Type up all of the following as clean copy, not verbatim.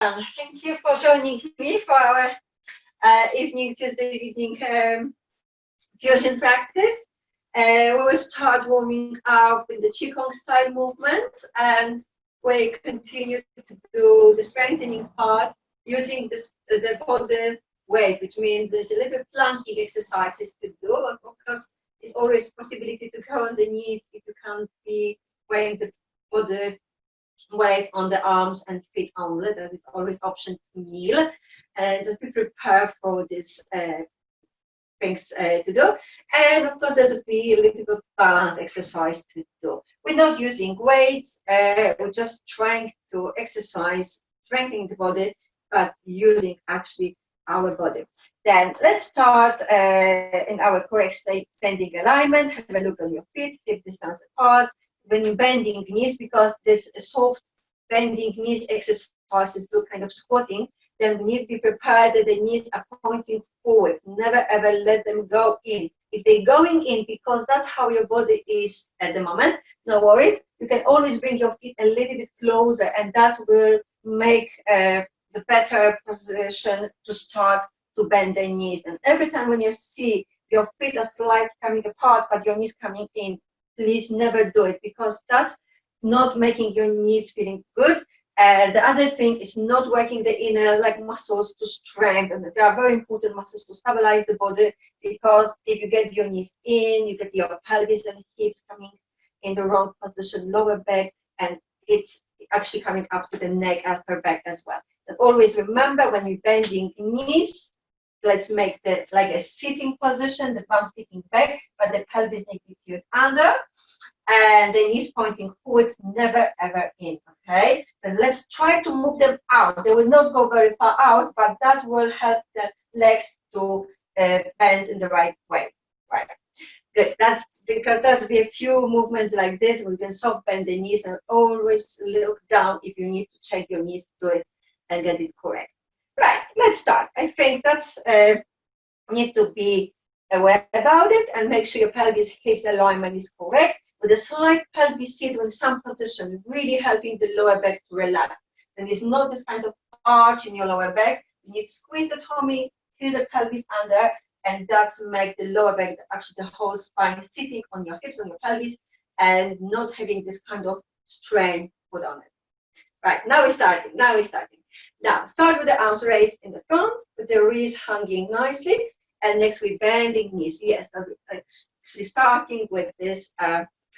Thank you for joining me for our Tuesday evening fusion practice. We will start warming up with the Qigong style movement, and we continue to do the strengthening part using the body weight, which means there's a little bit planking exercises to do. Of course, it's always possibility to go on the knees if you can't be wearing the body weight on the arms and feet only. That is always option to kneel, and just be prepared for this things to do. And of course, there will be a little bit of balance exercise to do. We're not using weights, we're just trying to exercise, strengthening the body, but using actually our body. Then let's start in our correct standing alignment. Have a look on your feet, hip distance apart. When you're bending knees, because this soft bending knees exercises do kind of squatting, then we need to be prepared that the knees are pointing forward. Never ever let them go in. If they're going in, because that's how your body is at the moment, no worries. You can always bring your feet a little bit closer, and that will make the better position to start to bend the knees. And every time when you see your feet are slightly coming apart, but your knees coming in, please never do it, because that's not making your knees feeling good. The other thing is not working the inner muscles to strengthen. They are very important muscles to stabilize the body, because if you get your knees in, you get your pelvis and hips coming in the wrong position, lower back, and it's actually coming up to the neck, upper back as well. And always remember, when you're bending knees, let's make the like a sitting position, the bum sticking back, but the pelvis needs to be under, and the knees pointing forwards, never ever in. Okay, then let's try to move them out. They will not go very far out, but that will help the legs to bend in the right way. Right. Good. That's because there'll be a few movements like this. We can soft bend the knees, and always look down if you need to check your knees to it and get it correct. Right, let's start. I think that's need to be aware about it and make sure your pelvis hips alignment is correct. With a slight pelvis sit in some position, really helping the lower back to relax. And there's not this kind of arch in your lower back. You need to squeeze the tummy, feel the pelvis under, and that's make the lower back, actually the whole spine sitting on your hips, on your pelvis, and not having this kind of strain put on it. Right, now we're starting. Now, start with the arms raised in the front, with the wrists hanging nicely, and next we're bending knees. Yes, actually starting with this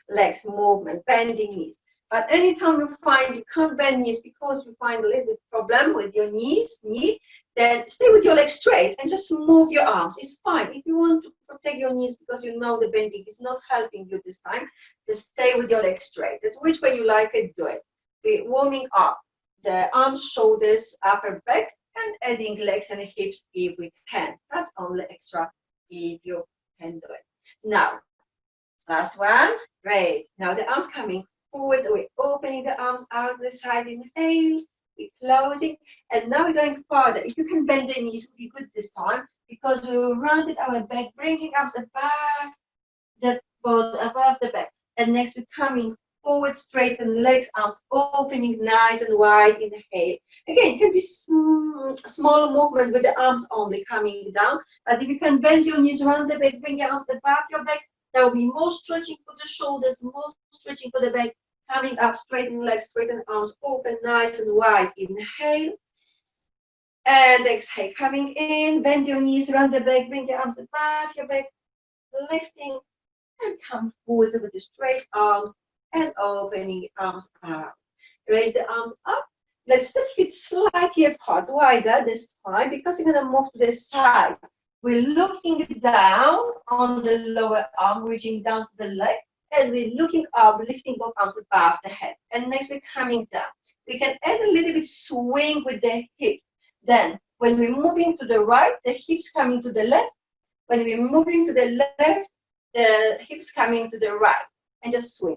legs movement, bending knees. But anytime you find you can't bend knees because you find a little bit problem with your knee, then stay with your legs straight and just move your arms. It's fine. If you want to protect your knees because you know the bending is not helping you this time, just stay with your legs straight. That's which way you like it, do it. We're warming up the arms, shoulders, upper back, and adding legs and hips if we can. That's only extra if you can do it. Now, last one. Great. Now the arms coming forward. So we're opening the arms out the side. Inhale. We're closing. And now we're going further. If you can bend the knees, it will be good this time, because we will round our back, bringing up above the body, above the back. And next we're coming forward, straighten legs, arms opening nice and wide. Inhale. Again, it can be small movement with the arms only coming down. But if you can bend your knees around the back, bring your arms above your back, there will be more stretching for the shoulders, more stretching for the back. Coming up, straighten legs, straighten arms, open nice and wide. Inhale. And exhale. Coming in, bend your knees around the back, bring your arms above your back, lifting, and come forward with the straight arms and opening arms out. Raise the arms up. Let's the feet slightly apart, wider this time, because we're going to move to the side. We're looking down on the lower arm, reaching down to the leg, and we're looking up, lifting both arms above the head. And next we're coming down. We can add a little bit swing with the hips. Then, when we're moving to the right, the hips coming to the left. When we're moving to the left, the hips coming to the right. And just swing.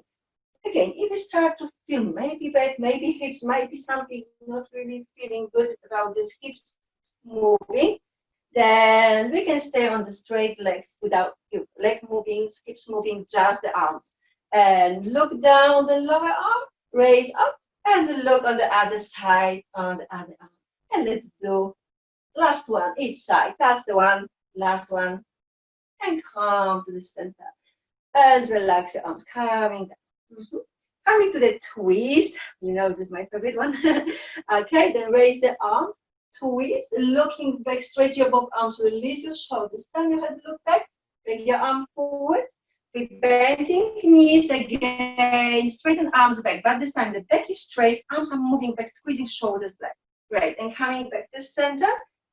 Again, if you start to feel maybe back, maybe hips, maybe something not really feeling good about this hips moving, then we can stay on the straight legs without leg moving, hips moving, just the arms. And look down the lower arm, raise up, and look on the other side on the other arm. And let's do last one, each side. That's the one, last one. And come to the center. And relax your arms, coming down. Coming to the twist. You know, this is my favorite one. Okay, then raise the arms. Twist, looking back, stretch your both arms, release your shoulders, turn your head, look back, bring your arm forward, with bending knees again, straighten arms back, but this time the back is straight, arms are moving back, squeezing shoulders back. Great, and coming back to center,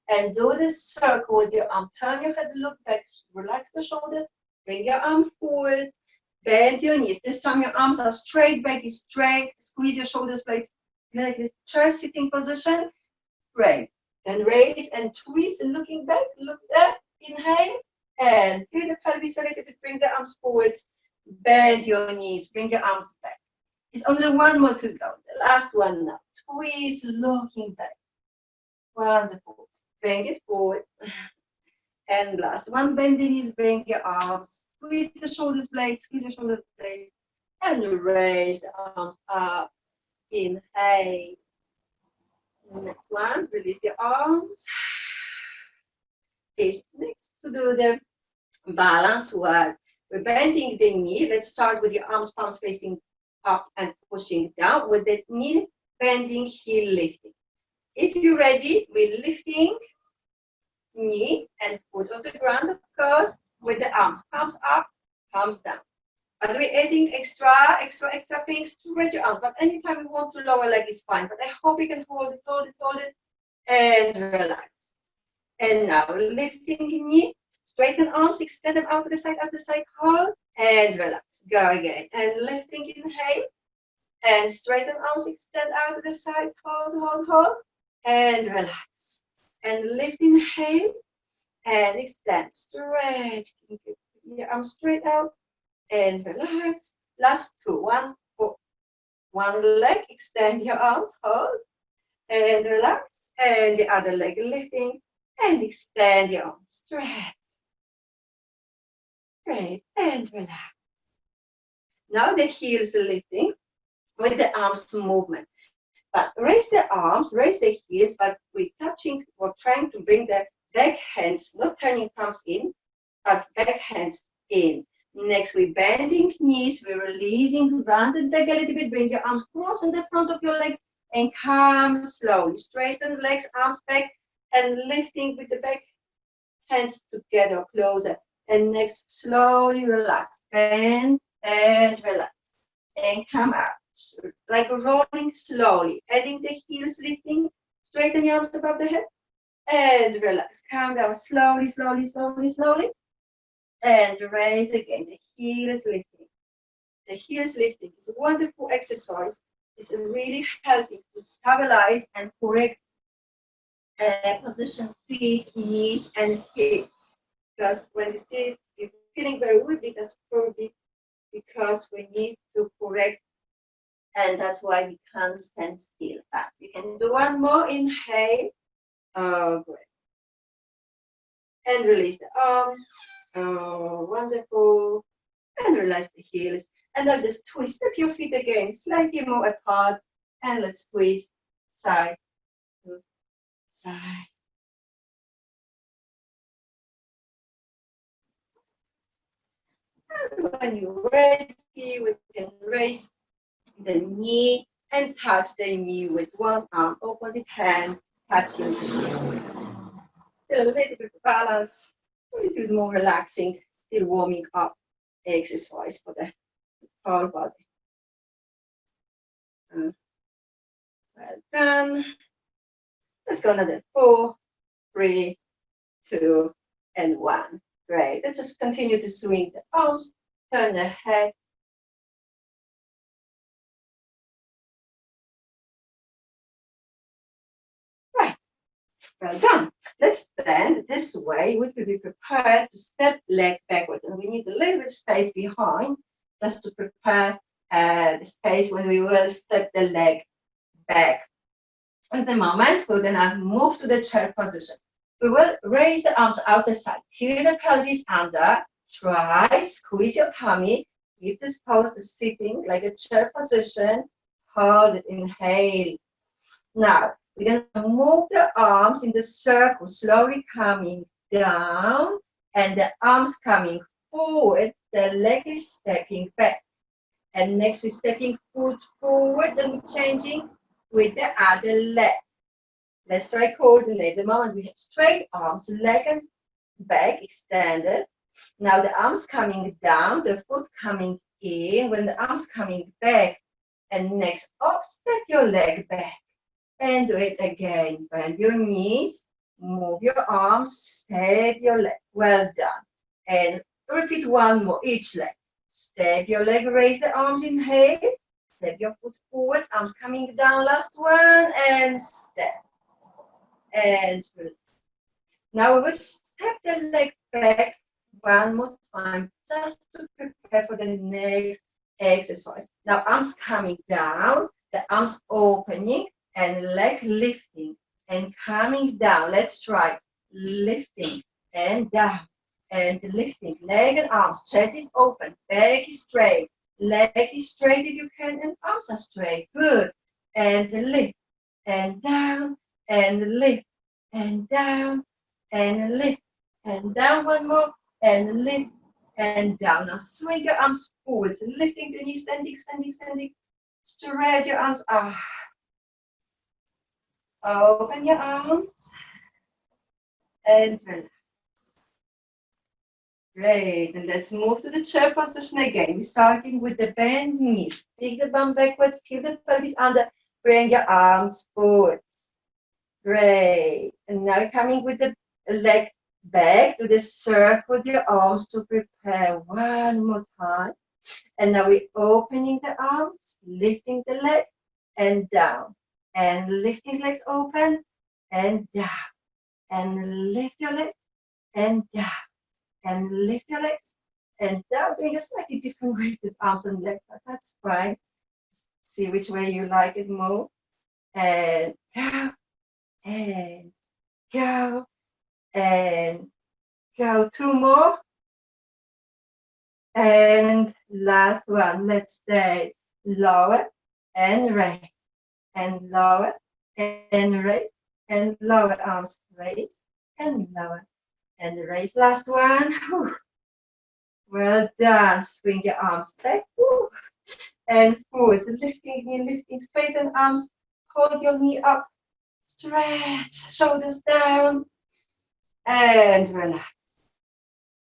and do this circle with your arm, turn your head, look back, relax the shoulders, bring your arm forward, bend your knees, this time your arms are straight, back is straight, squeeze your shoulders back, like this chair sitting position. Great. Then raise and twist, and looking back, look there, inhale, and feel the pelvis a little bit, bring the arms forward, bend your knees, bring your arms back. It's only one more to go, the last one now. Twist, looking back. Wonderful. Bring it forward. And last one, bend the knees, bring your arms, squeeze the shoulders blades, squeeze your shoulders blades, and raise the arms up. Inhale. Next one, release your arms. Okay, next to do the balance work. We're bending the knee. Let's start with your arms, palms facing up and pushing down with the knee bending, heel lifting. If you're ready, we're lifting knee and foot off the ground, of course, with the arms, palms up, palms down. But we're adding extra things to raise your arms. But anytime we want to lower leg is fine. But I hope you can hold it, and relax. And now lifting knee, straighten arms, extend them out to the side, hold, and relax. Go again. And lifting, inhale, and straighten arms, extend out to the side, hold, and relax. And lift, inhale, and extend, stretch. Keep your arms straight out. And relax. Last two. One leg, extend your arms, hold, and relax. And the other leg lifting, and extend your arms, stretch. Great, and relax. Now the heels lifting with the arms movement. But raise the arms, raise the heels, but we're trying to bring the back hands, not turning palms in, but back hands in. Next, we're bending knees, we're releasing, rounded back a little bit, bring your arms close in the front of your legs, and come slowly. Straighten legs, arms back, and lifting with the back hands together, closer. And next, slowly relax, bend and relax, and come up. Like rolling slowly, adding the heels, lifting, straighten your arms above the head, and relax. Calm down, slowly, and raise again. The heels lifting. The heels lifting is a wonderful exercise. It's really helping to stabilize and correct position, feet, knees, and hips. Because when you sit, you're feeling very weak, that's probably because we need to correct. And that's why we can't stand still. You can do one more. Inhale. Great. And release the arms. Wonderful. And relax the heels. And now just twist up your feet again, slightly more apart. And let's twist side to side. And when you're ready, we can raise the knee and touch the knee with one arm, opposite hand, touching the knee. Still a little bit of balance, a little bit more relaxing, still warming up exercise for the whole body. Well done. Let's go another 4, 3, 2, and 1. Great. Let's just continue to swing the arms, turn the head. Well done. Let's stand this way. We will be prepared to step leg backwards. And we need a little bit of space behind just to prepare the space when we will step the leg back. At the moment, we're going to move to the chair position. We will raise the arms out the side. Feel the pelvis under. Try, squeeze your tummy. Keep this pose sitting like a chair position. Hold it. Inhale. Now, We're gonna move the arms in the circle, slowly coming down, and the arms coming forward. The leg is stepping back. And next we're stepping foot forward and changing with the other leg. Let's try coordinate. The moment we have straight arms, leg and back extended. Now the arms coming down, the foot coming in. When the arms coming back, and next up, step your leg back. And do it again. Bend your knees, move your arms, step your leg. Well done. And repeat one more, each leg. Step your leg, raise the arms, inhale. Step your foot forward, arms coming down, last one, and step. And release. Now we will step the leg back one more time, just to prepare for the next exercise. Now arms coming down, the arms opening, and leg lifting and coming down. Let's try lifting and down and lifting. Leg and arms, chest is open, back is straight, leg is straight if you can, and arms are straight. Good. And lift and down and lift and down and lift and down. One more and lift and down. Now swing your arms forward, lifting the knees, standing, standing, standing. Stretch your arms out. Open your arms and relax. Great, and let's move to the chair position again. We're starting with the bent knees. Take the bum backwards, till the pelvis under. Bring your arms forwards. Great, and now coming with the leg back to the circle with your arms to prepare one more time. And now we're opening the arms, lifting the leg and down. And lifting legs open and down. And lift your leg and down. And lift your legs and down. Doing a slightly different way with arms and legs, but that's fine. See which way you like it more. And go. And go. And go. Two more. And last one. Let's stay lower and raise. And lower and raise. And lower arms. Raise and lower and raise. Last one. Whew. Well done. Swing your arms back. Whew. And forward. So lifting knee, lifting, straighten arms. Hold your knee up. Stretch. Shoulders down. And relax.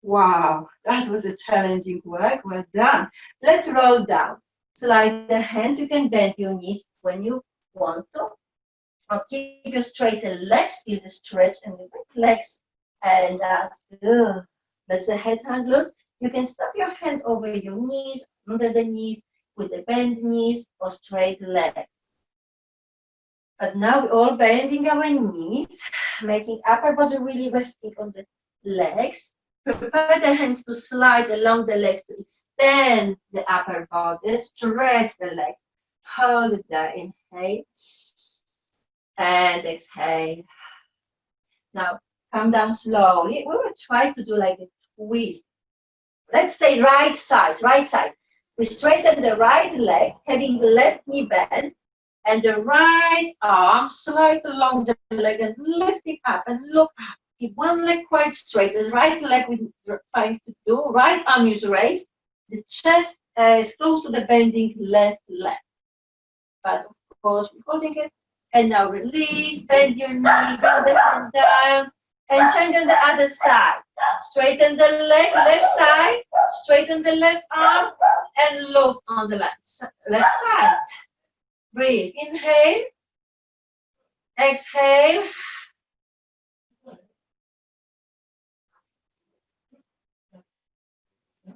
Wow, that was a challenging work. Well done. Let's roll down. Slide the hands. You can bend your knees when you want to. I'll keep your straighter legs. Feel the stretch and the back legs. And that's good. Let's the head hang loose. You can stop your hands over your knees, under the knees, with the bent knees or straight legs. But now we're all bending our knees, making upper body really resting on the legs. Prepare the hands to slide along the legs to extend the upper body, stretch the legs. Hold it there, inhale. And exhale. Now come down slowly. We will try to do like a twist. Let's say right side, right side. We straighten the right leg, having the left knee bent, and the right arm slide along the leg and lift it up and look up. Keep one leg quite straight. The right leg we're trying to do. Right arm is raised. The chest is close to the bending left leg. But of course, we're holding it. And now release, bend your knee, bring the hand down, and change on the other side. Straighten the leg, left side, straighten the left arm, and look on the left side. Breathe, inhale, exhale.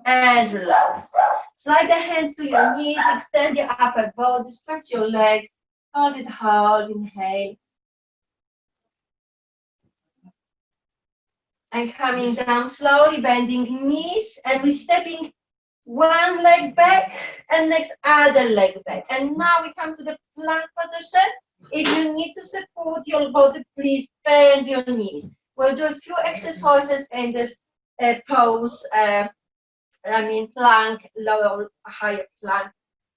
And relax. Slide the hands to your knees, extend your upper body, stretch your legs, hold it, hold, inhale. And coming down slowly, bending knees, and we're stepping one leg back and next other leg back. And now we come to the plank position. If you need to support your body, please bend your knees. We'll do a few exercises in this pose. Plank, lower, higher plank,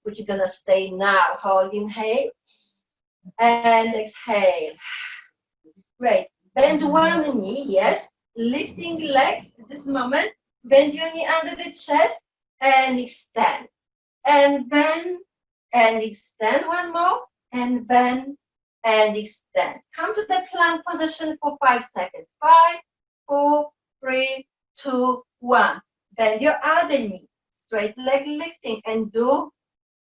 which you're gonna stay now. Hold, inhale. And exhale. Great. Bend one knee, yes. Lifting leg at this moment. Bend your knee under the chest and extend. And bend and extend one more. And bend and extend. Come to the plank position for 5 seconds. 5, 4, 3, 2, 1. Bend your other knee. Straight leg lifting and do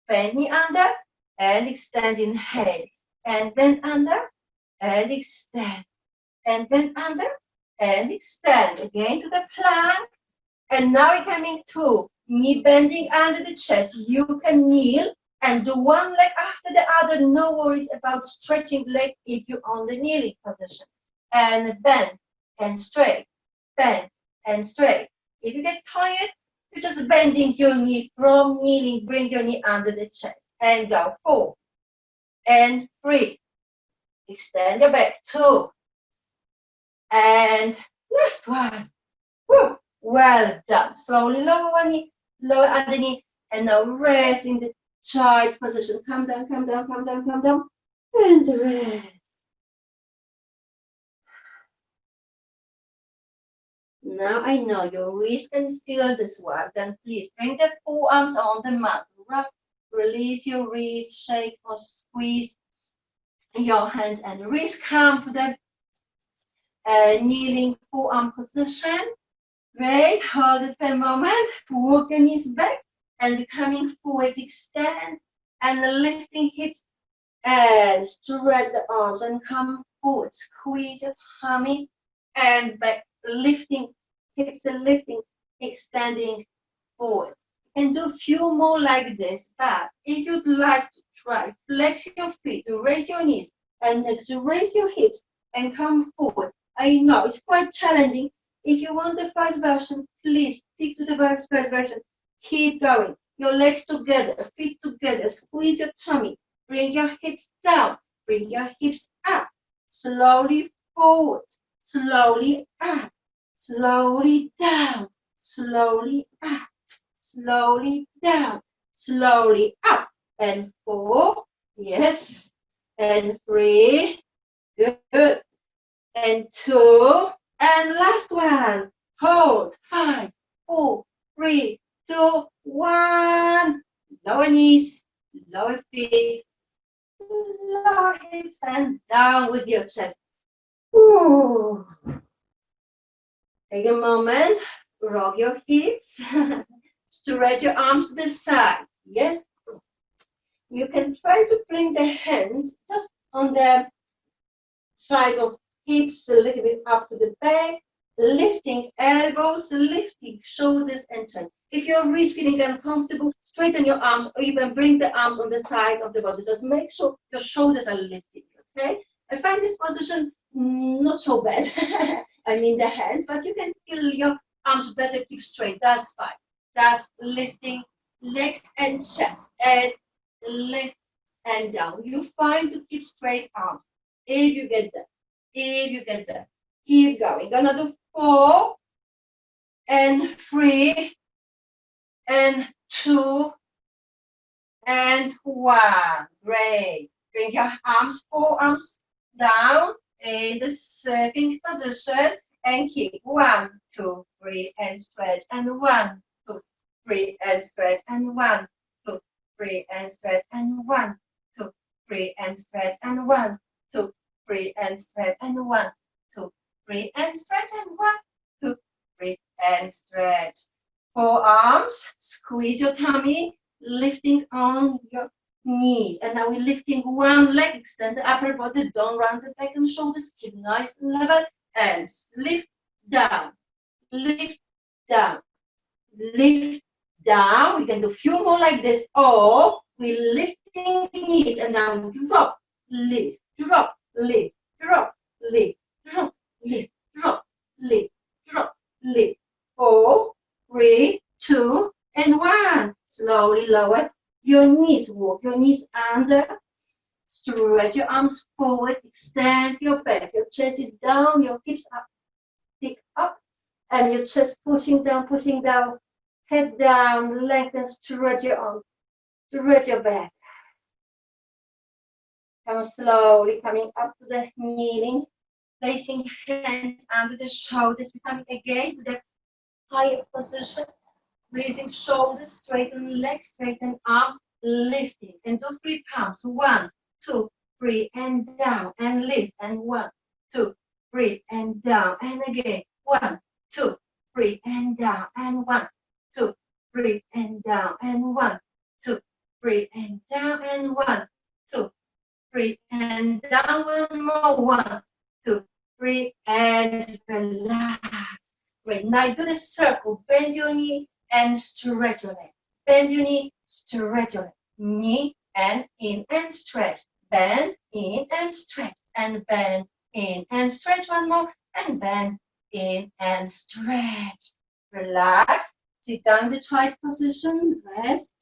bend knee under and extend. Inhale. And bend under and extend. And bend under and extend. Again to the plank. And now we're coming to knee bending under the chest. You can kneel and do one leg after the other. No worries about stretching leg if you're on the kneeling position. And bend and straight. Bend and straight. If you get tired, you're just bending your knee from kneeling. Bring your knee under the chest. And go 4 and 3. Extend your back. 2. And last one. Woo. Well done. Slowly lower one knee, lower other knee, and now rest in the child position. Come down, come down, come down, come down, and rest. Now I know your wrist can feel this one. Then please bring the forearms on the mat. Release your wrist, shake or squeeze your hands and wrist. Come to the kneeling forearm position. Great, hold it for a moment, walk your knees back and coming forward, extend and lifting hips and stretch the arms and come forward, squeeze your tummy and back, lifting hips and lifting, extending forward. And do a few more like this, but if you'd like to try, flex your feet, raise your knees and next raise your hips and come forward. I know it's quite challenging. If you want the first version, please stick to the first version. Keep going. Your legs together, feet together. Squeeze your tummy. Bring your hips down. Bring your hips up. Slowly forward. Slowly up. Slowly down. Slowly up. Slowly down. Slowly up. And 4. Yes. And 3. Good. And 2. And last one, hold, 5, 4, 3, 2, 1. Lower knees, lower feet, lower hips, and down with your chest. Ooh. Take a moment, rock your hips, stretch your arms to the sides. Yes, you can try to bring the hands just on the side of hips a little bit up to the back, lifting elbows, lifting shoulders and chest. If your wrist feeling uncomfortable, straighten your arms or even bring the arms on the sides of the body. Just make sure your shoulders are lifted, okay? I find this position not so bad. I mean the hands, but you can feel your arms better, keep straight. That's fine. That's lifting legs and chest and lift and down. You find to keep straight arms. If you get there. If you get there, keep going. Gonna do 4 and 3 and 2 and 1. Great. Bring your arms, forearms down in the surfing position and keep 1, 2, 3 and stretch and 1, 2, 3 and stretch and 1, 2, 3 and stretch and 1, 2, 3 and stretch and 1, 2. 3 and stretch and 1, 2, 3 and stretch and 1, 2, 3 and stretch. Forearms, squeeze your tummy, lifting on your knees. And now we're lifting one leg, extend the upper body, don't run the back and shoulders, keep nice and level, and lift down, lift down, lift down. We can do a few more like this, or we're lifting knees and now drop, lift, drop, lift, drop, lift, drop, lift, drop, lift, drop, lift. 4, 3, 2, and 1. Slowly lower your knees. Walk your knees under. Stretch your arms forward. Extend your back. Your chest is down. Your hips up. Stick up. And your chest pushing down, pushing down. Head down. Lengthen. Stretch your arms. Stretch your back. Come on, slowly coming up to the kneeling, placing hands under the shoulders, becoming again to the higher position, raising shoulders, straighten legs, straighten arm, lifting, and do 3 counts. 1, 2, 3, and down, and lift, and 1, 2, 3, and down, and again, 1, 2, 3, and down, and 1, 2, 3, and down, and 1, 2, 3, and down, and 1, 2, 3, and down, one more, 1, 2, 3, and relax. Great. Now do the circle. Bend your knee and stretch your leg. Bend your knee, stretch your leg. Knee and in and stretch. Bend in and stretch. And bend in and stretch one more. And bend in and stretch. Relax. Sit down in the child position. Rest.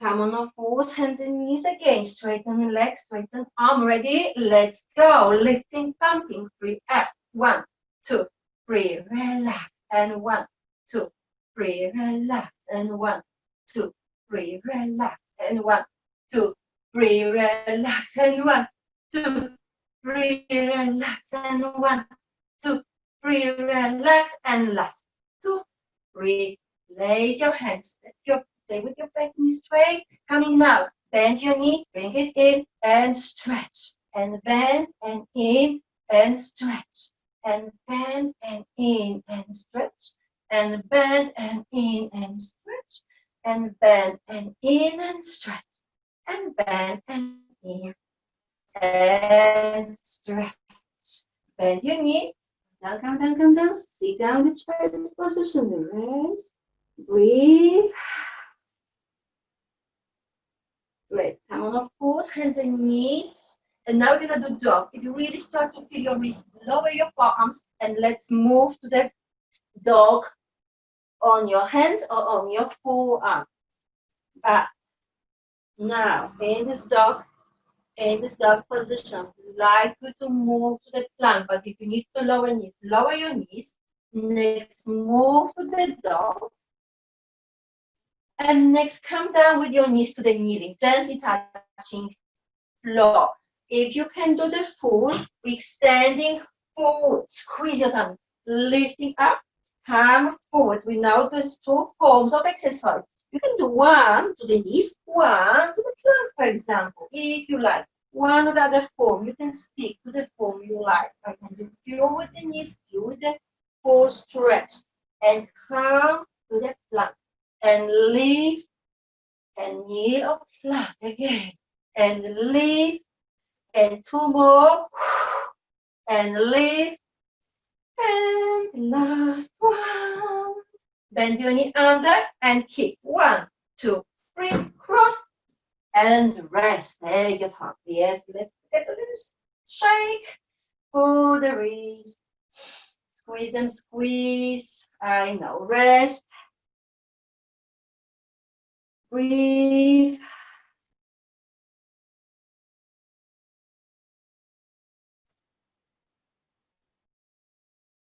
Come on all fours, hands and knees again. Straighten legs, straighten arm. Ready? Let's go. Lifting, pumping. 3 up. 1, 2, 3. Relax. And 1, 2, 3. Relax. And 1, 2, 3. Relax. And 1, 2, 3. Relax. And 1, 2, 3. Relax. And 1, 2, 3. Relax. And last 2, 3. Place your hands. Stay with your back knee straight. Coming now. Bend your knee, bring it in and stretch. And bend and in and stretch. And bend and in and stretch. And bend and in and stretch. And bend and in and stretch. And bend and in and stretch. Bend your knee. Down, come down, come down. Sit down in the child position. Rest. Breathe. Great. Come on, of course, hands and knees. And now we're gonna do dog. If you really start to feel your wrist, lower your forearms and let's move to the dog on your hands or on your forearms. But now in this dog position, I'd like you to move to the plank. But if you need to lower knees, lower your knees. Next, move to the dog. And next, come down with your knees to the kneeling, gently touching floor. If you can do the full, extending forward, squeeze your tongue, lifting up, come forward. We now do 2 forms of exercise. You can do 1 to the knees, 1 to the plank, for example, if you like. 1 or the other form, you can stick to the form you like. I can do few with the knees, few with the full stretch, and come to the plank. And lift and kneel or plank again. And lift and 2 more. And lift and last 1. Bend your knee under and kick. 1, 2, 3. Cross and rest. Take your time. Yes, let's get a little shake for the wrist. Squeeze them, squeeze. I know. Rest. Breathe.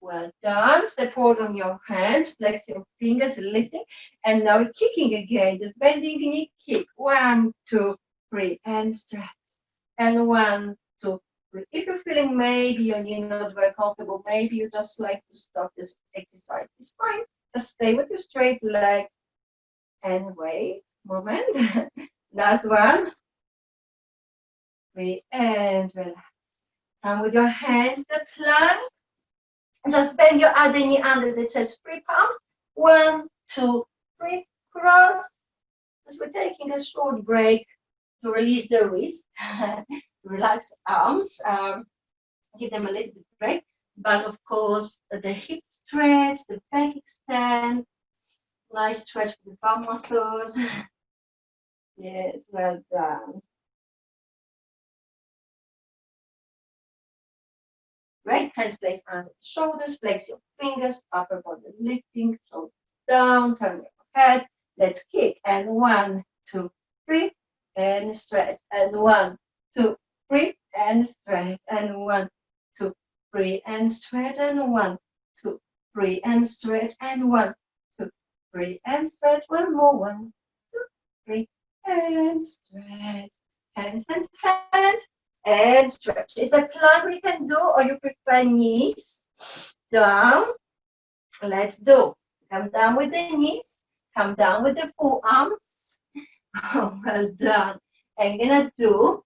Well done. Step forward on your hands, flex your fingers, lifting. And now we're kicking again. Just bending knee, kick. 1, 2, 3, and stretch. And 1, 2, 3. If you're feeling maybe your knee not very comfortable, maybe you just like to stop this exercise. It's fine. Just stay with your straight leg and wait. Moment. Last 1. 3 and relax. And with your hands, the plank. Just bend your other knee under the chest. 3 palms. 1, 2, 3. Cross. Just we're taking a short break to release the wrist. Relax arms. Give them a little bit break. But of course, the hip stretch, the back extend. Nice stretch for the bum muscles. Yes, well done. Right, hands placed under the shoulders, place your fingers, upper body lifting, shoulders down, turn your head. Let's kick. And 1, 2, 3, and stretch. And 1, 2, 3, and stretch. And 1, 2, 3, and stretch. And 1, 2, 3, and stretch. And 1, 2, 3, and stretch. One more. 1, 2, 3, and stretch. Hands, hands, hands, and stretch. Is that plank we can do, or you prefer knees? Down. Let's do. Come down with the knees. Come down with the forearms. Oh, well done. I'm gonna do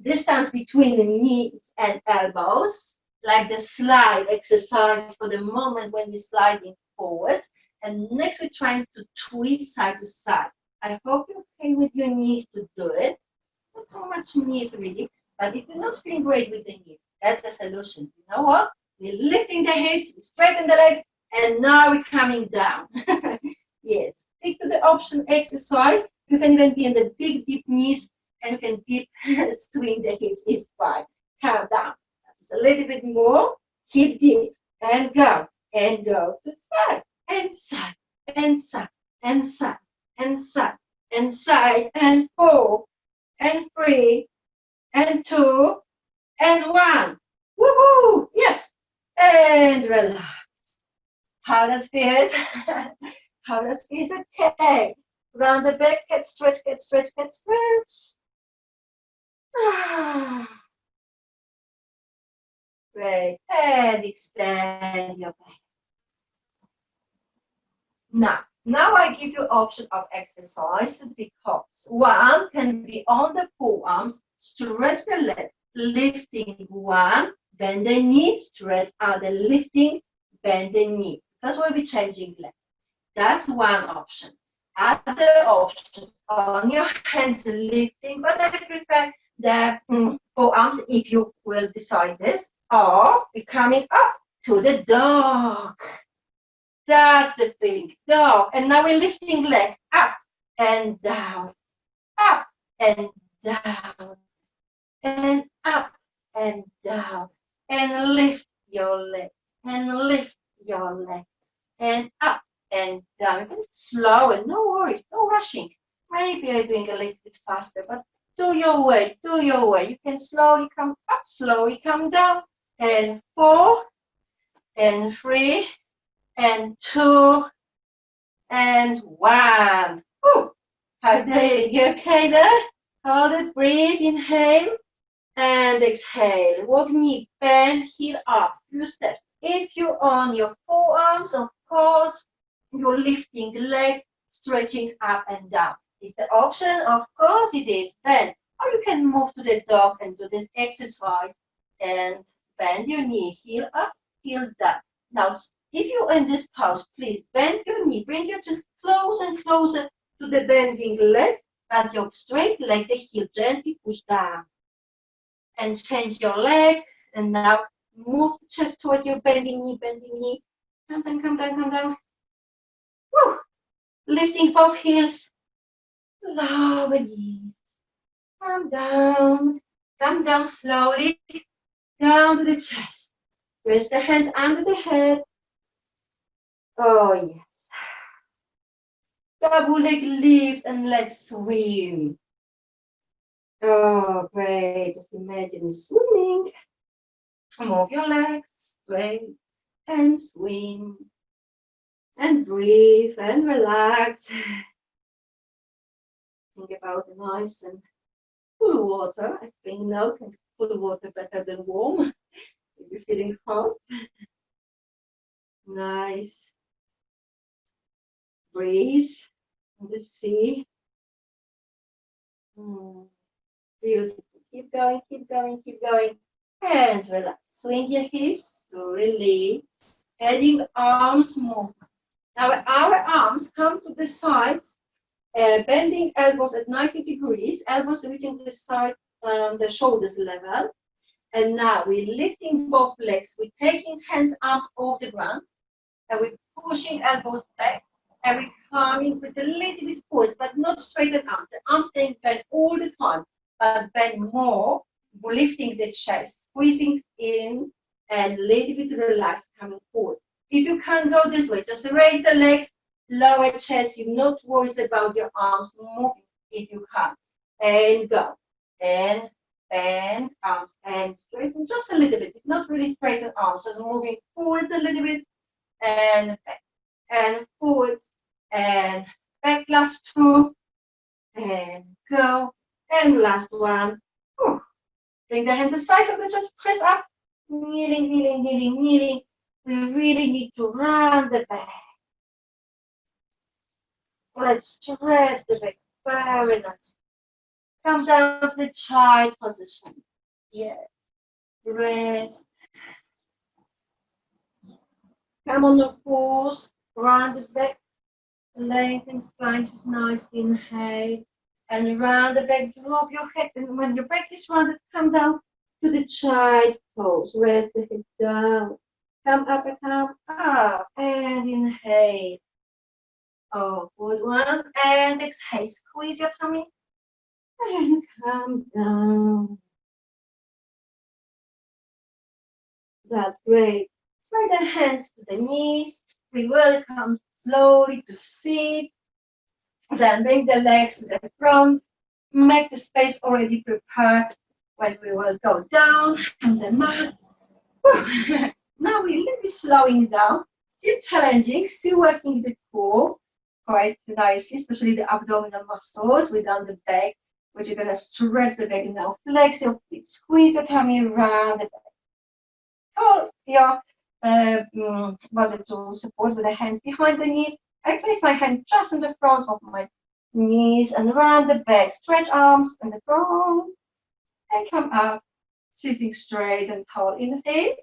distance between the knees and elbows, like the slide exercise for the moment when we're sliding forwards. And next we're trying to twist side to side. I hope you're okay with your knees to do it. Not so much knees really, but if you're not feeling great with the knees, that's a solution. You know what? We're lifting the hips, we straighten the legs, and now we're coming down. Yes, stick to the option exercise. You can even be in the big deep knees and you can deep swing the hips. It's fine. Come down. Just a little bit more. Keep deep and go to side and side and side and side and side and side and 4 and 3 and 2 and 1. Woohoo! Yes. And relax. How does feel? How does feel? Okay. Round the back, get stretch, get stretch, get stretch. Great. And extend your back. Now I give you option of exercises because one can be on the forearms, stretch the leg, lifting one, bend the knee, stretch other, lifting, bend the knee. That's why we're changing leg. That's one option. Other option, on your hands lifting, but I prefer the forearms if you will decide this, or we're coming up to the dog. That's the thing, dog. And now we're lifting leg up and down, up and down, and up and down, and lift your leg, and lift your leg, and up and down. And slow and no worries, no rushing. Maybe I'm doing a little bit faster, but do your way, do your way. You can slowly come up, slowly come down, and 4, and 3, and 2, and 1. Woo. How did you okay there? Hold it, breathe, inhale, and exhale. Walk knee, bend, heel up, few steps. If you're on your forearms, of course, you're lifting leg, stretching up and down. Is the option? Of course it is. Bend. Or you can move to the dog and do this exercise and bend your knee, heel up, heel down. Now, if you're in this pose, please bend your knee. Bring your chest closer and closer to the bending leg, but your straight leg, the heel gently push down. And change your leg. And now move the chest towards your bending knee, bending knee. Come down, come down, come down. Woo! Lifting both heels. Lower knees. Come down slowly, down to the chest. Press the hands under the head. Oh, yes. Double leg lift and let's swim. Oh, great. Just imagine swimming. Move your legs straight and swim. And breathe and relax. Think about the nice and cool water. I think now can cool water better than warm. If you're feeling hot. Nice. Breeze in the sea. Beautiful. Keep going, keep going, keep going. And relax. Swing your hips to release. Adding arms movement. Now our arms come to the sides, bending elbows at 90 degrees, elbows reaching the side, the shoulders level. And now we're lifting both legs. We're taking hands, arms off the ground. And we're pushing elbows back. And we're coming with a little bit forward, but not straighten arms. The arms staying bent all the time, but bend more, lifting the chest, squeezing in, and a little bit relaxed, coming forward. If you can't go this way, just raise the legs, lower chest. You're not worried about your arms moving if you can. And go. And bend arms and straighten just a little bit. It's not really straighten arms, just moving forwards a little bit and back and forwards and back. Last 2 and go. And last one. Whew. Bring the hand to the sides of the chest, press up. Kneeling, kneeling, kneeling, kneeling. We really need to round the back. Let's stretch the back. Very nice. Come down to the child position. Yeah. Rest. Come on the force. Round the back. Lengthen spine, just nice. Inhale. And round the back. Drop your head. And when your back is rounded, come down to the child pose. Rest the head down. Come up and come up. And inhale. Oh, good one. And exhale. Squeeze your tummy. And come down. That's great. Slide the hands to the knees. We will come slowly to sit. Then bring the legs to the front. Make the space already prepared when we will go down on the mat. Now we're a little bit slowing down. Still challenging, still working the core quite nicely, especially the abdominal muscles. We've done the back, but you're going to stretch the back now. Flex your feet, squeeze your tummy around the back. Hold your body to support with the hands behind the knees. I place my hand just in the front of my knees and around the back. Stretch arms in the front and come up, sitting straight and tall. Inhale,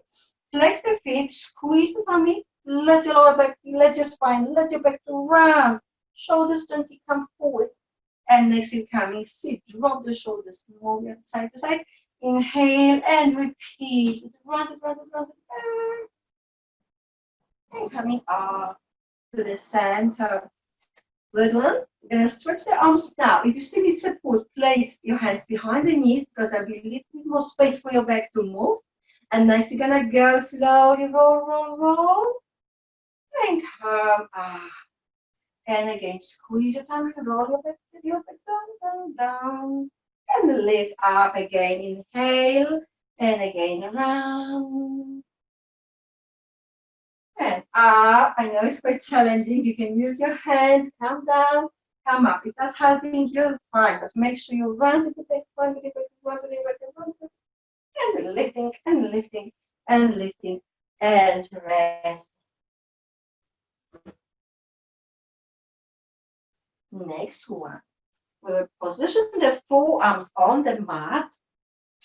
flex the feet, squeeze the tummy, let your lower back, let your spine, let your back to round. Shoulders gently come forward. And next incoming, sit, drop the shoulders, move your side to side. Inhale and repeat. Round it, round it, round it back. And coming up to the center. Good one. You're going to stretch the arms now. If you still need support, place your hands behind the knees because there'll be a little bit more space for your back to move. And next, you're going to go slowly, roll, roll, roll. And come up. And again, squeeze your tummy, roll your back down, down, down. And lift up again. Inhale. And again, around. And up. I know it's quite challenging. You can use your hands. Come down, come up. If that's helping you, fine. But make sure you run to the back, run to the back, run to the back, run to the back. And lifting, and lifting, and lifting. And rest. Next one. We'll position the forearms on the mat.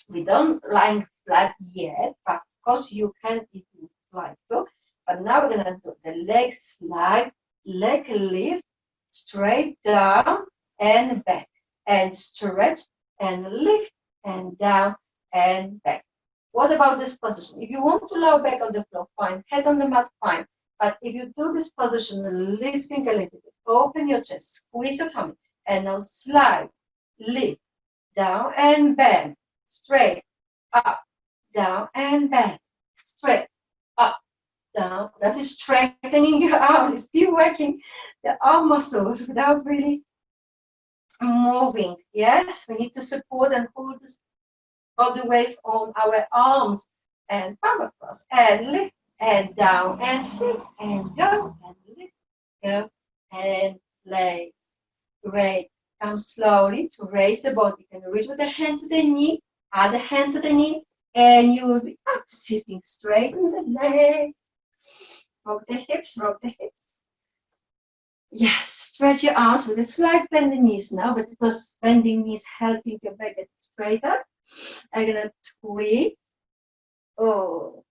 We don't lying flat yet, but of course you can if you like so. But now we're gonna do the leg slide, leg lift, straight down and back, and stretch and lift and down and back. What about this position? If you want to lie back on the floor, fine. Head on the mat, fine. But if you do this position, lifting a little bit, open your chest, squeeze your tummy, and now slide, lift, down and bend, straight, up, down and bend, straight, up, down. That is strengthening your arms. It's still working the arm muscles without really moving. Yes, we need to support and hold this body weight on our arms and palm across and lift and down and straight and go and lift, go and legs. Great. Come slowly to raise the body. You can reach with the hand to the knee, add the hand to the knee, and you will be up sitting straight in the legs. Rock the hips, rock the hips. Yes, stretch your arms with a slight bend the knees now, but because bending knees helping your back get straighter. I'm gonna twist,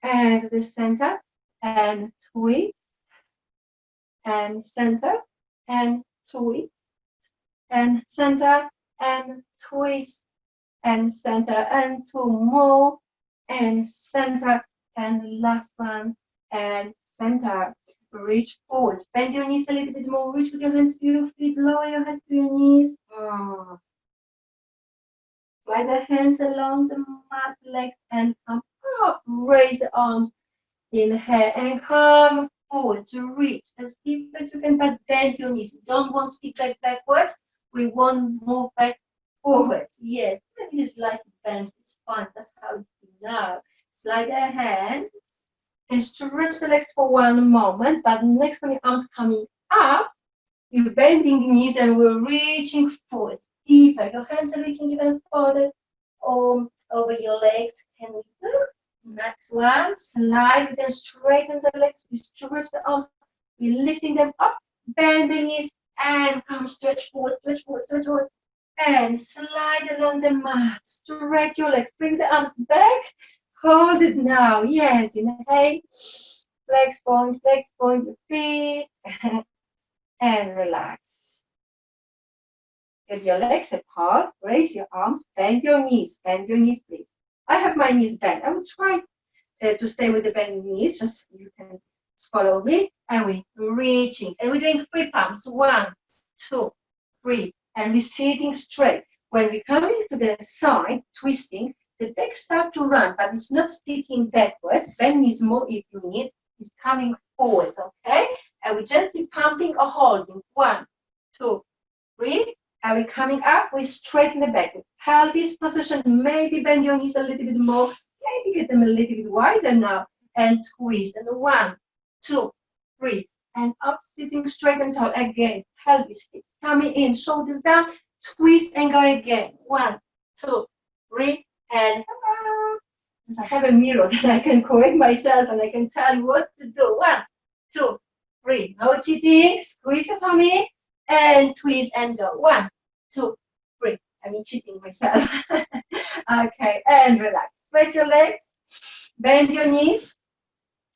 and to the center, and twist, and center, and twist, and center, and twist, and center, and two more, and center, and last one, and center. Reach forward, bend your knees a little bit more, reach with your hands to your feet, lower your head to your knees. Slide the hands along the mat, legs, and come up. Raise the arms, inhale, and come forward to reach as deep as you can, but bend your knees. We don't want to stick back backwards. We want move back forwards. Yes, maybe it's like bend. It's fine. That's how you do now. Slide the hands and stretch the legs for one moment, but next when your arms coming up, You're bending knees and we're reaching forward deeper. Your hands are reaching even further over your legs. Can we do? Next one, slide, then straighten the legs. We stretch the arms. We're lifting them up, bend the knees, and come stretch forward, stretch forward, stretch forward. And slide along the mat. Stretch your legs. Bring the arms back. Hold it now. Yes, inhale. Legs point your feet. And relax. Get your legs apart. Raise your arms. Bend your knees. Bend your knees, please. I have my knees bent. I will try to stay with the bent knees. Just you can follow me. And we're reaching. And we're doing 3 pumps. 1, 2, 3. And we're sitting straight. When we're coming to the side, twisting, the back start to run, but it's not sticking backwards. Bend knees more if you need. It's coming forwards, okay? And we're gently pumping or holding. 1, 2, 3. And we're coming up. We straighten the back. Pelvis position. Maybe bend your knees a little bit more. Maybe get them a little bit wider now. And twist. And 1, 2, 3. And up, sitting straight and tall again. Pelvis hips coming in. Shoulders down. Twist and go again. 1, 2, 3. And up. Because I have a mirror that I can correct myself and I can tell you what to do. 1, 2, 3. No cheating. Squeeze your tummy and twist and go. 1, 2, 3. I mean cheating myself. Okay, and relax. Stretch your legs. Bend your knees.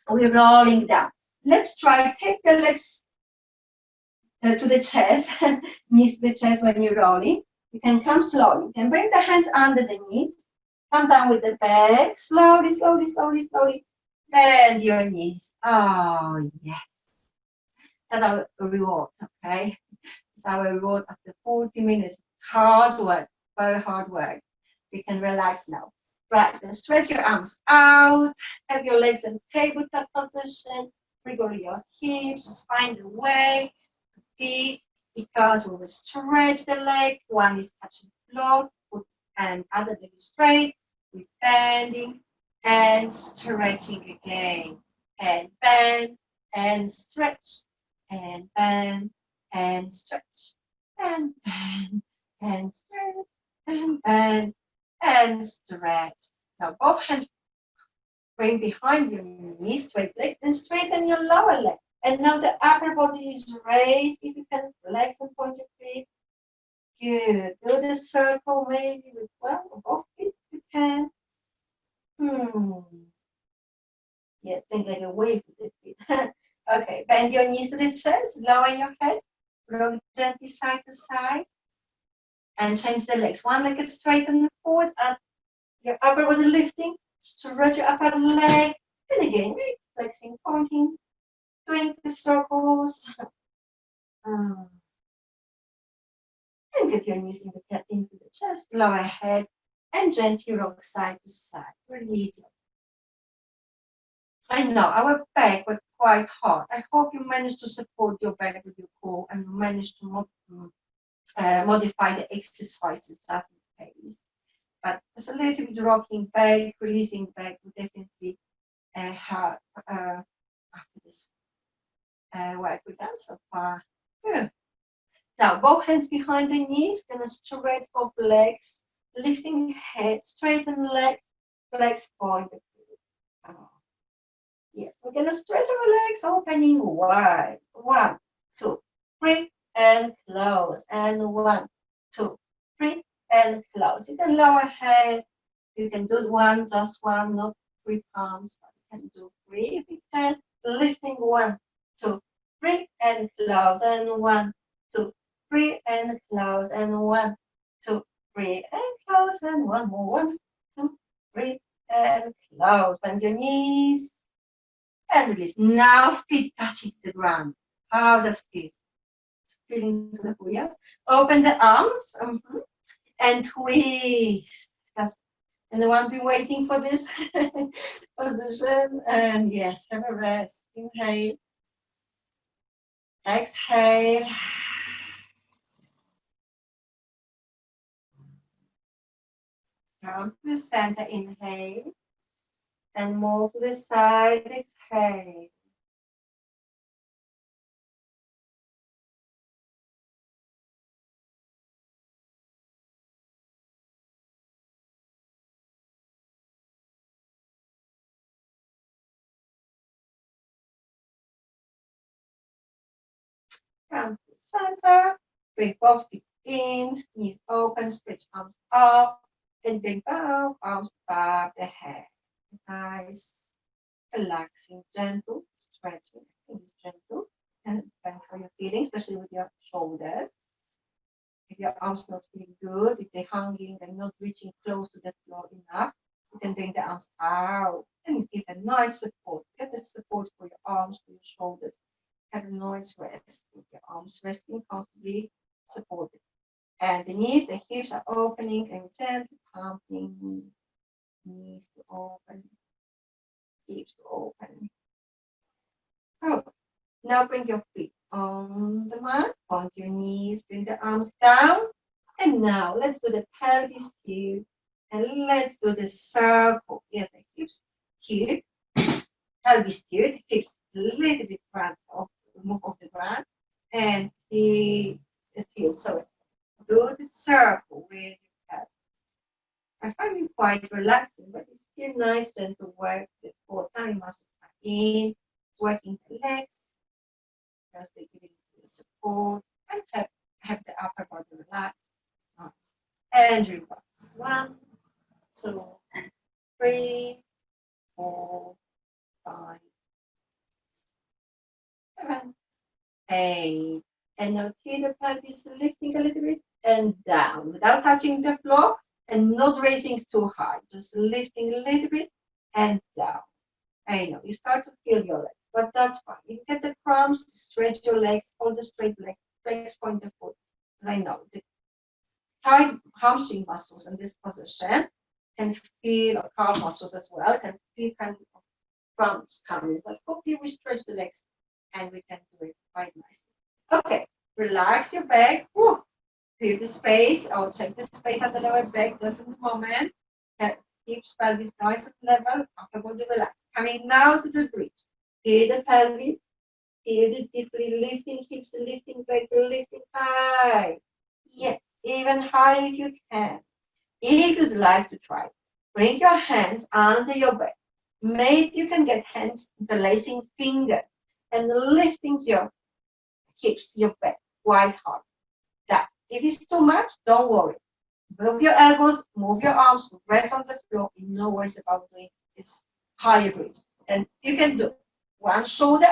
We're rolling down. Let's try. Take the legs to the chest. Knees to the chest when you're rolling. You can come slowly. You can bring the hands under the knees. Come down with the back. Slowly, slowly, slowly, slowly. Bend your knees. Oh, yes. That's our reward, okay? It's our reward after 40 minutes. Hard work, very hard work. We can relax now. Right, then stretch your arms out. Have your legs in tabletop position. Wiggle your hips. Just find a way to feet because we will stretch the leg. One is touching the floor, and other leg is straight. We're bending and stretching again. And bend and stretch. And bend and stretch. And bend and stretch. And bend and stretch. Now both hands bring behind your knees, straight leg, and straighten your lower leg. And now the upper body is raised. If you can relax and point your feet. Good. Do the circle maybe with one or both feet if you can. Yeah, think like a wave with the feet. Okay, bend your knees to the chest, lower your head, roll gently side to side, and change the legs. One leg is straightened forward, and your upper body lifting, stretch your upper leg, and again, flexing, pointing, doing the circles. And get your knees into the chest, lower head, and gently rock side to side. Release it. I know our back was quite hard. I hope you managed to support your back with your core and you managed to modify the exercises just in case. But it's a little bit rocking back, releasing back will definitely help after this work we've done so far. Good. Now, both hands behind the knees, we're going to stretch both legs, lifting head, straighten leg, legs point. Yes, we're going to stretch our legs, opening wide. 1, 2, 3, and close. And 1, 2, 3, and close. You can lower head. You can do one, just one, not 3 palms. You can do 3 if you can. Lifting 1, 2, 3, and close. And 1, 2, 3, and close. And 1, 2, 3, and close. And one more. 1, 2, 3, and close. Bend your knees. And release. Now feet touching the ground. How does it feel? It's feeling so good, yes? Open the arms and twist. That's anyone been waiting for this position? And yes, have a rest. Inhale. Exhale. Come to the center. Inhale. And move to the side. Exhale. Come to the center. Bring both feet in, knees open, stretch arms up, and bring both arms above the head. Nice, relaxing, gentle, stretching. It's gentle and depend how you're feeling, especially with your shoulders. If your arms not feeling good, if they're hanging, they're not reaching close to the floor enough, you can bring the arms out and give a nice support. Get the support for your arms, for your shoulders. Have a nice rest with your arms resting comfortably, supported. And the knees, the hips are opening and gently pumping. Knees to open, hips to open. Oh, now bring your feet on the mat, onto your knees, bring the arms down. And now let's do the pelvis tilt. And let's do the circle. Yes, the hips here, pelvis tilt, hips a little bit front off, move off the ground, and the tilt. So do the circle with your pelvis. I find it quite relaxing, but it's still nice then to work the core tummy muscles are in, working the legs, because they're giving you the support, and have the upper body relaxed. Nice. And relax. 1, 2, 3, 4, 5, 7, 8. And now feel the pelvis lifting a little bit and down without touching the floor and not raising too high. Just lifting a little bit and down. I know you start to feel your legs, but that's fine. You get the cramps, stretch your legs, hold the straight leg, flex point the foot. Because I know the tight hamstring muscles in this position can feel, or calf muscles as well, can feel kind of cramps coming. But hopefully we stretch the legs and we can do it quite nicely. Okay, relax your back. Woo. Feel the space. I'll check the space at the lower back just in a moment. Keep pelvis nice and level. Upper body relaxed. Coming now to the bridge. Feel the pelvis. Feel it deeply lifting hips, lifting back, lifting high. Yes, even high if you can. If you'd like to try, bring your hands under your back. Maybe you can get hands interlacing fingers and lifting your hips, your back quite hard. That if it's too much, don't worry. Move your elbows, move your arms, rest on the floor. No worries about doing this higher bridge. And you can do one shoulder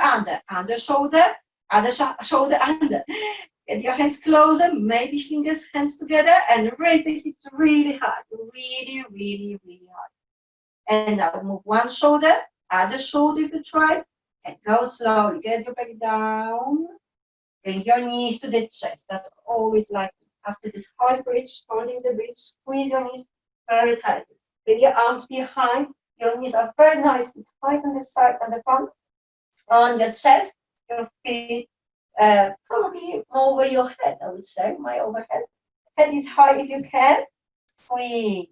under shoulder, other shoulder under. Get your hands closer, maybe fingers, hands together, and raise the hips really high, really, really, really high. And now move one shoulder, other shoulder if you try, and go slowly. Get your back down. Bring your knees to the chest. That's always like after this high bridge, holding the bridge, squeeze your knees very tightly. Bring your arms behind. Your knees are very nice and tight on the side and the front. On your chest, your feet probably over your head, I would say, my overhead. Head is high if you can. Squeeze.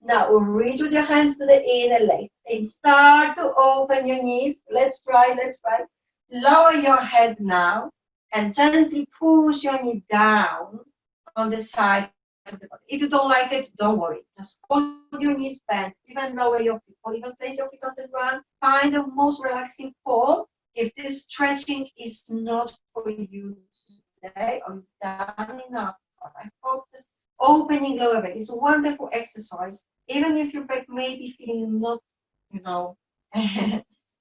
Now reach with your hands to the inner leg and start to open your knees. Let's try, let's try. Lower your head now and gently push your knee down on the side of the body. If you don't like it, don't worry. Just hold your knees bent, even lower your feet, or even place your feet on the ground. Find the most relaxing form. If this stretching is not for you today, or you've done enough, I hope this opening lower back is a wonderful exercise. Even if your back may be feeling not,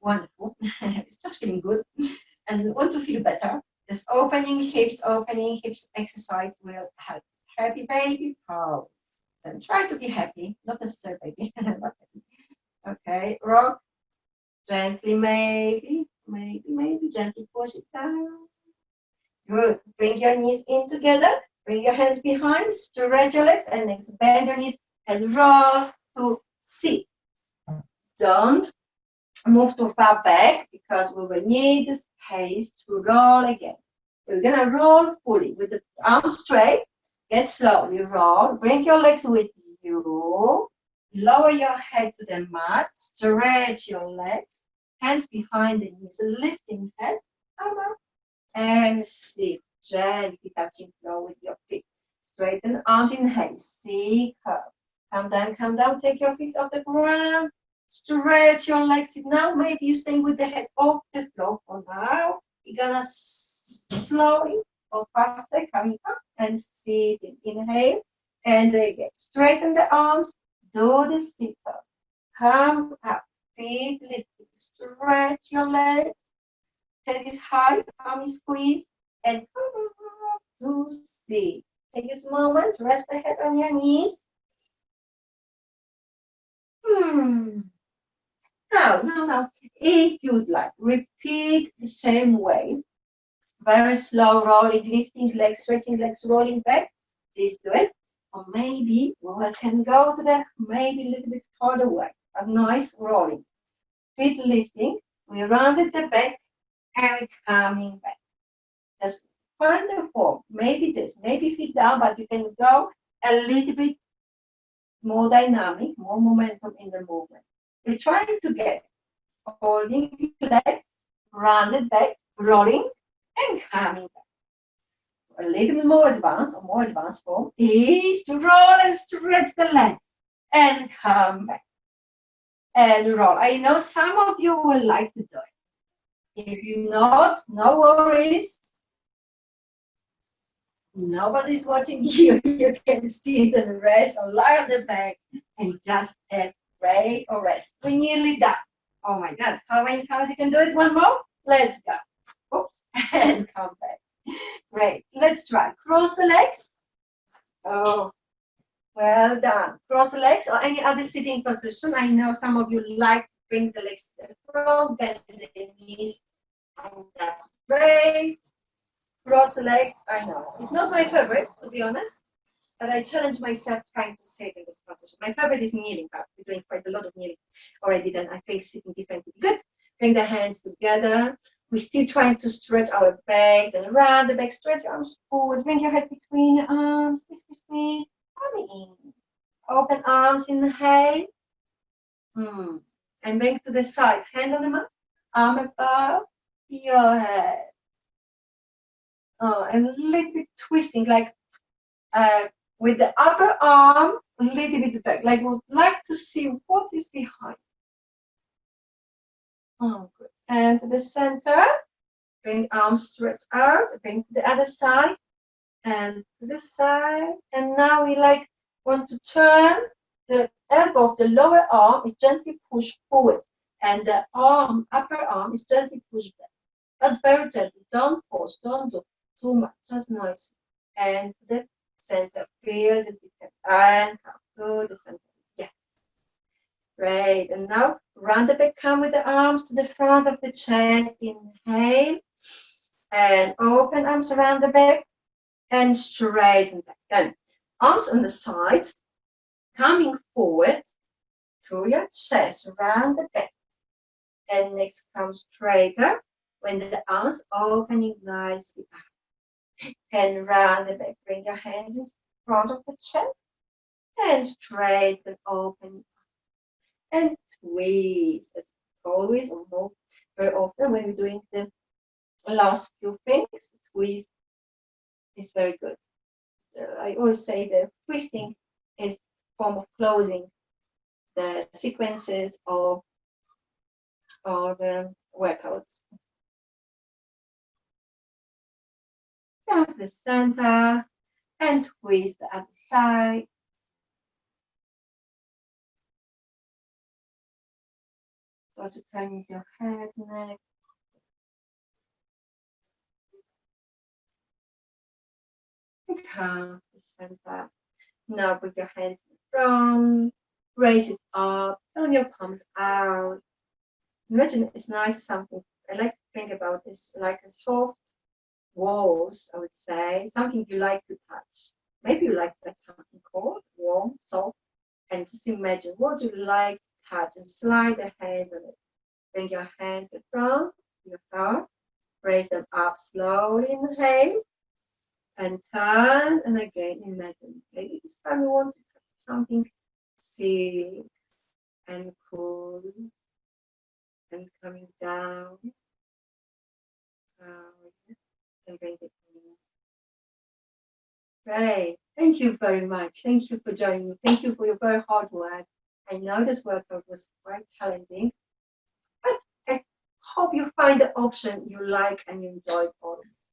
wonderful, it's just feeling good, and want to feel better. This opening hips exercise will help. Happy baby pose. And try to be happy, not necessarily baby, but happy. Okay, rock. Gently, maybe, gently push it down. Good. Bring your knees in together. Bring your hands behind. Stretch your legs and next bend your knees and roll to sit. Don't move too far back because we will need the space to roll again. We're gonna roll fully with the arms straight. Get slowly roll. Bring your legs with you. Lower your head to the mat. Stretch your legs. Hands behind the knees. Lifting head. Come up and sit. Gently touching floor with your feet. Straighten arms, inhale. See curve. Come down. Take your feet off the ground. Stretch your legs. Now maybe you stay with the head off the floor for now. We're gonna slowly or faster, coming up and sitting. Inhale and again. Straighten the arms, do the sit-up. Come up, feet lifted, stretch your legs, head is high, arm squeeze, and come up to sit. Take this moment, rest the head on your knees. Now, if you'd like, repeat the same way. Very slow rolling, lifting legs, stretching legs, rolling back. Please do it. Or maybe we can go to the maybe a little bit further way. A nice rolling. Feet lifting. We rounded the back and coming back. Just find the form. Maybe this, maybe feet down, but you can go a little bit more dynamic, more momentum in the movement. We're trying to get holding legs, rounded back, rolling, and coming back. A little bit more advanced form is to roll and stretch the legs and come back and roll. I know some of you will like to do it. If you not, no worries. Nobody's watching you. You can sit and rest or lie on the back and just have break or rest. We're nearly done. Oh my God, how many times you can do it? One more? Let's go. Oops, and come back. Great, let's try. Cross the legs. Oh, well done. Cross the legs or any other sitting position. I know some of you like to bring the legs to the front, bend the knees, and that's great. Cross the legs, I know. It's not my favorite, to be honest, but I challenge myself trying to sit in this position. My favorite is kneeling, but we're doing quite a lot of kneeling already, then I think sitting differently. Good. Bring the hands together. We're still trying to stretch our back, then around the back, stretch your arms forward. Bring your head between your arms, squeeze, squeeze, squeeze. Coming in. Open arms, inhale. And bring to the side. Hand on the mat, arm above your head. And a little bit twisting, like with the upper arm, a little bit back. Like would like to see what is behind. Oh, good. And to the center, bring arms stretch out, bring to the other side, and to the side. And now we want to turn the elbow of the lower arm is gently pushed forward, and the upper arm is gently pushed back. But very gently. Don't force. Don't do too much. Just nice. And to the center. Feel the difference. And come to the center. Yes. Great. And now round the back. Come with the arms to the front of the chest. Inhale. And open arms around the back. And straighten back. Then arms on the sides. Coming forward to your chest. Round the back. And next come straighter. When the arms opening nicely up. And round the back. Bring your hands in front of the chest. And straight and open. And twist. As always, or more very often when we're doing the last few things, the twist is very good. I always say the twisting is a form of closing the sequences of the workouts. Down to the center and twist the other side. Also turning your head, neck. And come to the center. Now put your hands in front, raise it up, turn your palms out. Imagine it's nice something. I like to think about this like a soft walls, I would say, something you like to touch. Maybe you like that something cold, warm, soft, and just imagine what you like to touch and slide the hands on it. Bring your hand to the front, your thumb, raise them up slowly, inhale, and turn, and again imagine. Maybe this time you want to touch something silk and cool, and coming down. And bring it in. Great. Thank you very much. Thank you for joining me. Thank you for your very hard work. I know this workout was quite challenging, but I hope you find the option you like and you enjoy